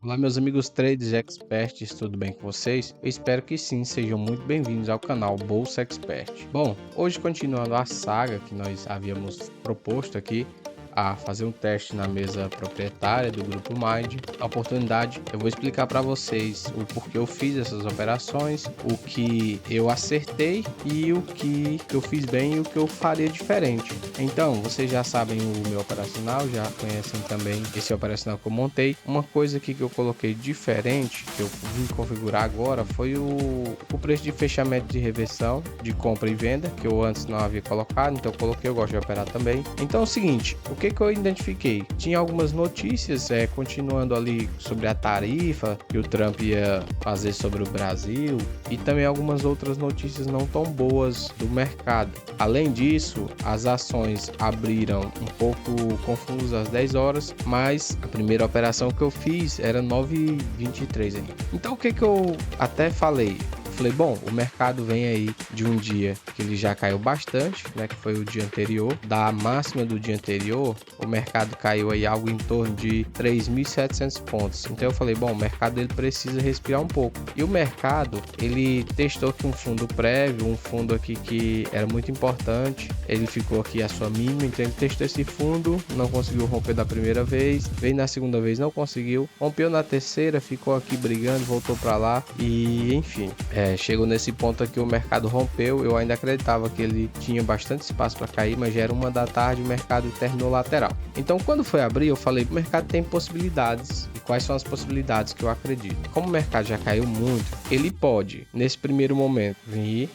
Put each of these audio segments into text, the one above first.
Olá, meus amigos traders e experts, tudo bem com vocês? Eu espero que sim, sejam muito bem-vindos ao canal Bolsa Expert. Bom, hoje continuando a saga que nós havíamos proposto aqui, a fazer um teste na mesa proprietária do Grupo Mind. A oportunidade, eu vou explicar para vocês o porquê eu fiz essas operações, o que eu acertei e o que eu fiz bem e o que eu faria diferente. Então, vocês já sabem o meu operacional, já conhecem também esse operacional que eu montei. Uma coisa aqui que eu coloquei diferente, que eu vim configurar agora, foi o preço de fechamento de reversão, de compra e venda, que eu antes não havia colocado, então eu coloquei, eu gosto de operar também. Então é o seguinte, o que eu identifiquei? Tinha algumas notícias, continuando ali sobre a tarifa que o Trump ia fazer sobre o Brasil e também algumas outras notícias não tão boas do mercado. Além disso, as ações abriram um pouco confusas às 10 horas, mas a primeira operação que eu fiz era 9h23 ainda. Então o que eu até falei? Falei, bom, o mercado vem aí de um dia que ele já caiu bastante, né, que foi o dia anterior. Da máxima do dia anterior, o mercado caiu aí algo em torno de 3.700 pontos. Então eu falei, bom, o mercado ele precisa respirar um pouco. E o mercado, ele testou aqui um fundo prévio, um fundo aqui que era muito importante. Ele ficou aqui a sua mínima, então ele testou esse fundo, não conseguiu romper da primeira vez, veio na segunda vez, não conseguiu, rompeu na terceira, ficou aqui brigando, voltou para lá e enfim, chegou nesse ponto aqui, o mercado rompeu. Eu ainda acreditava que ele tinha bastante espaço para cair, mas já era 1 da tarde, o mercado terminou lateral. Então quando foi abrir, eu falei, o mercado tem possibilidades. E quais são as possibilidades que eu acredito? Como o mercado já caiu muito, ele pode, nesse primeiro momento, vir,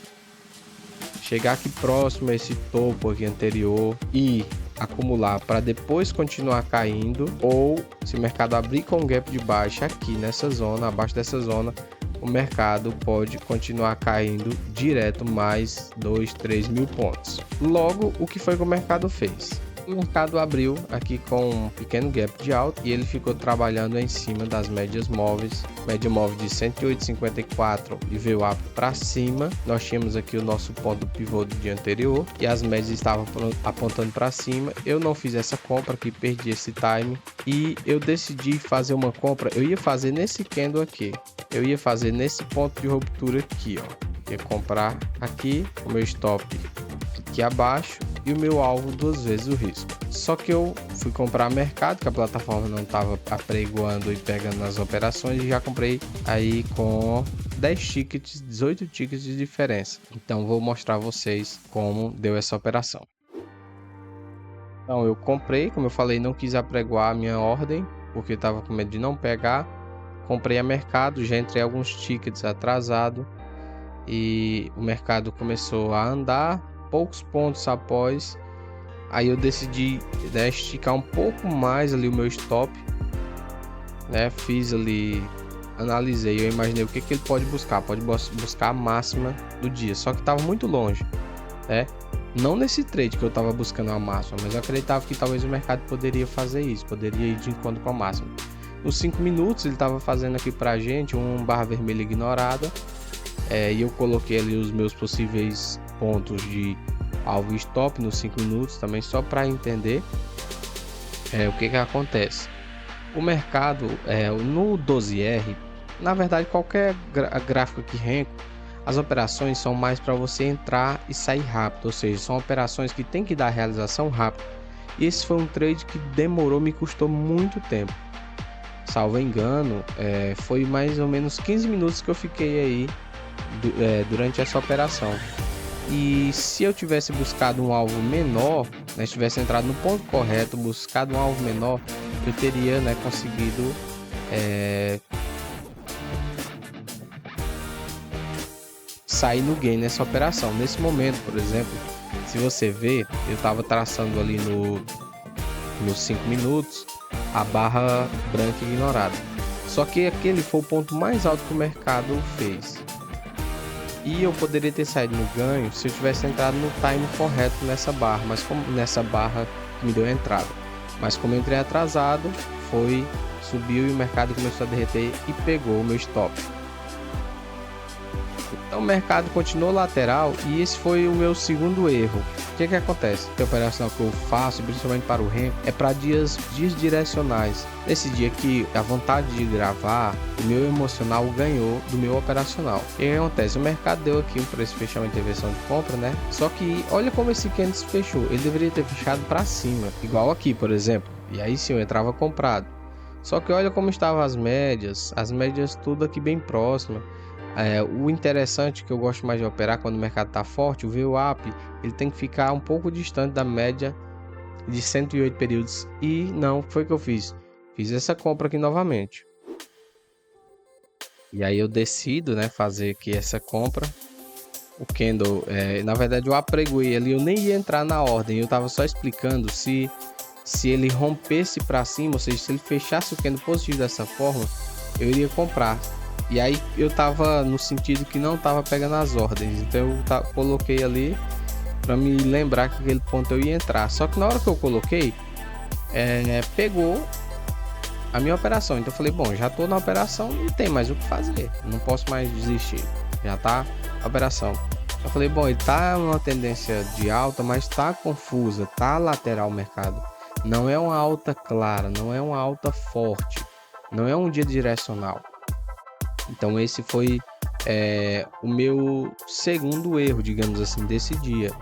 chegar aqui próximo a esse topo aqui anterior e acumular para depois continuar caindo, ou se o mercado abrir com um gap de baixa aqui nessa zona, abaixo dessa zona, o mercado pode continuar caindo direto mais 2-3 mil pontos. Logo, o que foi que o mercado fez? O mercado abriu aqui com um pequeno gap de alta e ele ficou trabalhando em cima das médias móveis. Média móvel de 108,54 e veio para cima. Nós tínhamos aqui o nosso ponto pivô do dia anterior e as médias estavam apontando para cima. Eu não fiz essa compra aqui, perdi esse time e eu decidi fazer uma compra. Eu ia fazer nesse candle aqui, eu ia fazer nesse ponto de ruptura aqui, ó. Ia comprar aqui o meu stop aqui abaixo e o meu alvo 2 vezes o risco. Só que eu fui comprar mercado, que a plataforma não estava apregoando e pegando nas operações, e já comprei aí com 10 tickets, 18 tickets de diferença. Então vou mostrar a vocês como deu essa operação. Então eu comprei, como eu falei, não quis apregoar a minha ordem, porque estava com medo de não pegar. Comprei a mercado, já entrei alguns tickets atrasado e o mercado começou a andar. Poucos pontos após, aí eu decidi, né, esticar um pouco mais ali o meu stop, né, fiz ali, analisei, eu imaginei o que ele pode buscar a máxima do dia, só que estava muito longe, né, não nesse trade que eu estava buscando a máxima, mas eu acreditava que talvez o mercado poderia fazer isso, poderia ir de encontro com a máxima. Nos 5 minutos ele estava fazendo aqui pra gente um barra vermelha ignorada, e eu coloquei ali os meus possíveis pontos de alvo e stop nos 5 minutos também, só para entender o que acontece. O mercado no 12R, na verdade qualquer gráfico aqui renco, as operações são mais para você entrar e sair rápido, ou seja, são operações que tem que dar realização rápido. E esse foi um trade que demorou, me custou muito tempo. Salvo engano, foi mais ou menos 15 minutos que eu fiquei aí durante essa operação. E se eu tivesse buscado um alvo menor, né, tivesse entrado no ponto correto, buscado um alvo menor, eu teria, né, conseguido sair no gain nessa operação. Nesse momento, por exemplo, se você ver, eu estava traçando ali nos 5 minutos a barra branca ignorada. Só que aquele foi o ponto mais alto que o mercado fez. E eu poderia ter saído no ganho se eu tivesse entrado no time correto nessa barra, mas como nessa barra que me deu a entrada. Mas como eu entrei atrasado, subiu e o mercado começou a derreter e pegou o meu stop. Então o mercado continuou lateral e esse foi o meu segundo erro. O que acontece? A operação que eu faço, principalmente para o REM, é para dias direcionais. Nesse dia aqui, a vontade de gravar, o meu emocional ganhou do meu operacional. O que acontece? O mercado deu aqui um preço de fechamento de versão de compra, né? Só que olha como esse candle se fechou. Ele deveria ter fechado para cima, igual aqui, por exemplo. E aí sim eu entrava comprado. Só que olha como estavam as médias tudo aqui bem próximo. O interessante que eu gosto mais de operar quando o mercado está forte, o VWAP, ele tem que ficar um pouco distante da média de 108 períodos. E não, foi o que eu fiz. Fiz essa compra aqui novamente. E aí eu decido, né, fazer aqui essa compra. O candle, na verdade eu apregoei ali, eu nem ia entrar na ordem, eu estava só explicando se ele rompesse para cima, ou seja, se ele fechasse o candle positivo dessa forma, eu iria comprar. E aí eu tava no sentido que não tava pegando as ordens, então eu coloquei ali para me lembrar que aquele ponto eu ia entrar. Só que na hora que eu coloquei, pegou a minha operação. Então eu falei, bom, já tô na operação, não tem mais o que fazer, não posso mais desistir, já tá a operação. Eu falei, bom, ele tá numa tendência de alta, mas tá confusa, tá lateral o mercado. Não é uma alta clara, não é uma alta forte, não é um dia direcional. Então esse foi o meu segundo erro, digamos assim, desse dia.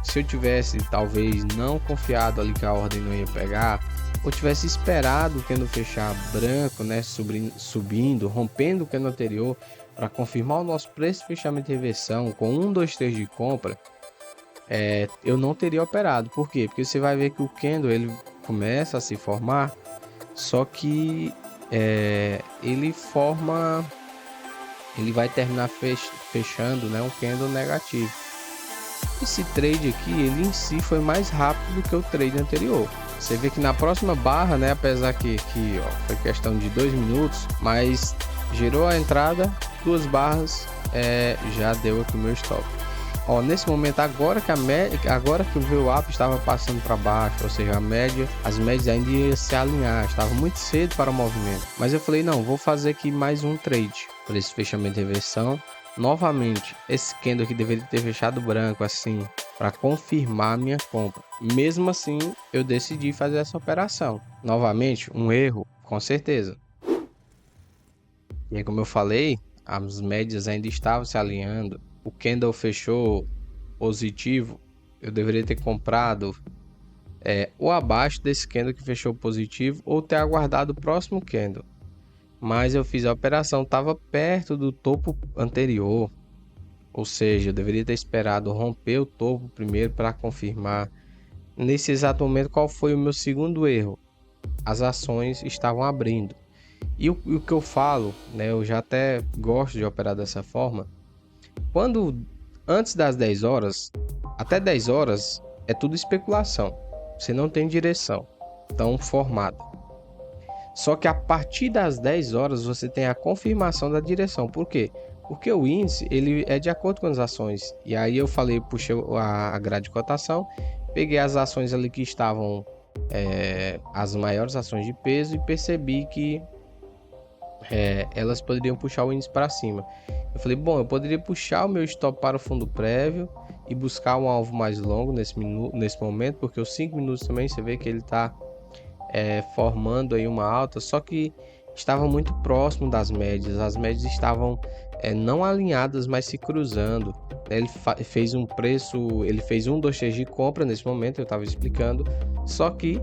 Se eu tivesse talvez não confiado ali que a ordem não ia pegar, ou tivesse esperado o candle fechar branco, né, subindo, rompendo o candle anterior para confirmar o nosso preço de fechamento de reversão com 1, 2, 3 de compra, eu não teria operado. Por quê? Porque você vai ver que o candle ele começa a se formar, só que ele vai terminar fechando, né, um candle negativo. Esse trade aqui, ele em si foi mais rápido do que o trade anterior. Você vê que na próxima barra, né, apesar que foi questão de 2 minutos, mas gerou a entrada, 2 barras, já deu aqui o meu stop. Nesse momento, agora que o VWAP estava passando para baixo, ou seja, as médias ainda iam se alinhar, estava muito cedo para o movimento. Mas eu falei, não, vou fazer aqui mais um trade por esse fechamento de reversão. Novamente, esse candle aqui deveria ter fechado branco assim, para confirmar minha compra. Mesmo assim, eu decidi fazer essa operação. Novamente, um erro, com certeza. E aí, como eu falei, as médias ainda estavam se alinhando. O candle fechou positivo, eu deveria ter comprado ou abaixo desse candle que fechou positivo, ou ter aguardado o próximo candle. Mas eu fiz a operação, estava perto do topo anterior, ou seja, eu deveria ter esperado romper o topo primeiro para confirmar. Nesse exato momento, qual foi o meu segundo erro? As ações estavam abrindo. E o que eu falo, né, eu já até gosto de operar dessa forma. Antes das 10 horas, até 10 horas, é tudo especulação. Você não tem direção tão formada. Só que a partir das 10 horas, você tem a confirmação da direção. Por quê? Porque o índice ele é de acordo com as ações. E aí eu falei, puxei a grade de cotação, peguei as ações ali que estavam, as maiores ações de peso, e percebi que elas poderiam puxar o índice para cima. Eu falei, bom, eu poderia puxar o meu stop para o fundo prévio e buscar um alvo mais longo nesse momento, porque os 5 minutos também você vê que ele está formando aí uma alta, só que estava muito próximo das médias. As médias estavam não alinhadas, mas se cruzando. Ele fez um preço, ele fez 1, 2, 3 de compra nesse momento, eu estava explicando, só que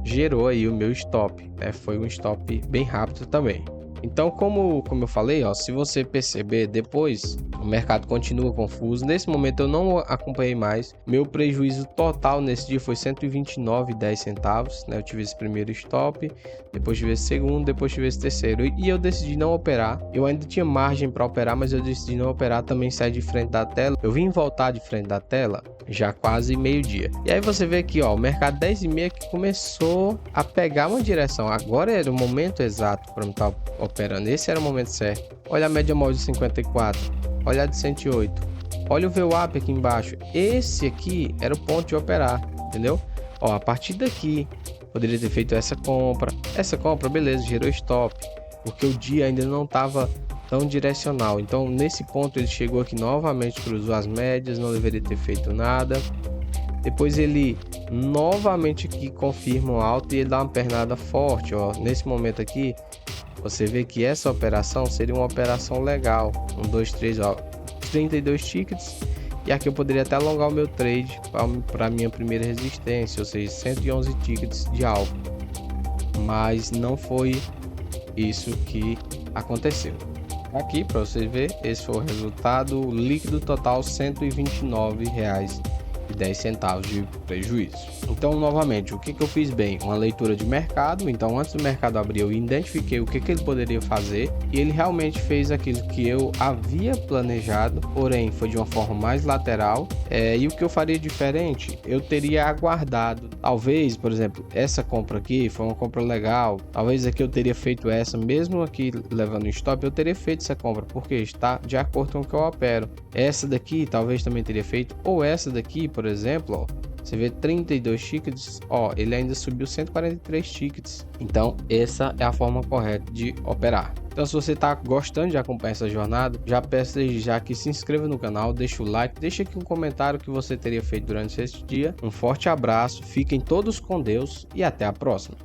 gerou aí o meu stop, foi um stop bem rápido também. Então, como eu falei, se você perceber depois, o mercado continua confuso. Nesse momento eu não acompanhei mais. Meu prejuízo total nesse dia foi R$ 129,10, né? Eu tive esse primeiro stop, depois tive esse segundo, depois tive esse terceiro. E eu decidi não operar. Eu ainda tinha margem para operar, mas eu decidi não operar, também sair de frente da tela. Eu vim voltar de frente da tela já quase meio-dia. E aí você vê aqui, o mercado 10h30 que começou a pegar uma direção. Agora era o momento exato para eu estar operando. Esse era o momento certo. Olha a média móvel de 54. Olha a de 108. Olha o VWAP aqui embaixo. Esse aqui era o ponto de operar, entendeu? A partir daqui, poderia ter feito essa compra. Essa compra, beleza, gerou stop. Porque o dia ainda não estava tão direcional. Então nesse ponto ele chegou aqui novamente, cruzou as médias, não deveria ter feito nada. Depois ele novamente aqui confirma o alto e ele dá uma pernada forte, ó. Nesse momento aqui você vê que essa operação seria uma operação legal. 1, 2, 3, ó, 32 tickets. E aqui eu poderia até alongar o meu trade para minha primeira resistência, ou seja, 111 tickets de alvo. Mas não foi isso que aconteceu. Aqui para você ver, esse foi o resultado líquido total, R$ 129,10 de prejuízo. Então, novamente, o que eu fiz bem? Uma leitura de mercado. Então, antes do mercado abrir, eu identifiquei o que ele poderia fazer e ele realmente fez aquilo que eu havia planejado, porém foi de uma forma mais lateral. E o que eu faria diferente? Eu teria aguardado. Talvez, por exemplo, essa compra aqui foi uma compra legal. Talvez aqui eu teria feito essa, mesmo aqui levando em stop, eu teria feito essa compra, porque está de acordo com o que eu opero. Essa daqui talvez também teria feito, ou essa daqui, por exemplo, ó, você vê 32 tickets, ó, ele ainda subiu 143 tickets. Então essa é a forma correta de operar. Então se você está gostando de acompanhar essa jornada, já peço desde já que se inscreva no canal, deixa o like, deixa aqui um comentário que você teria feito durante esse dia. Um forte abraço, fiquem todos com Deus e até a próxima.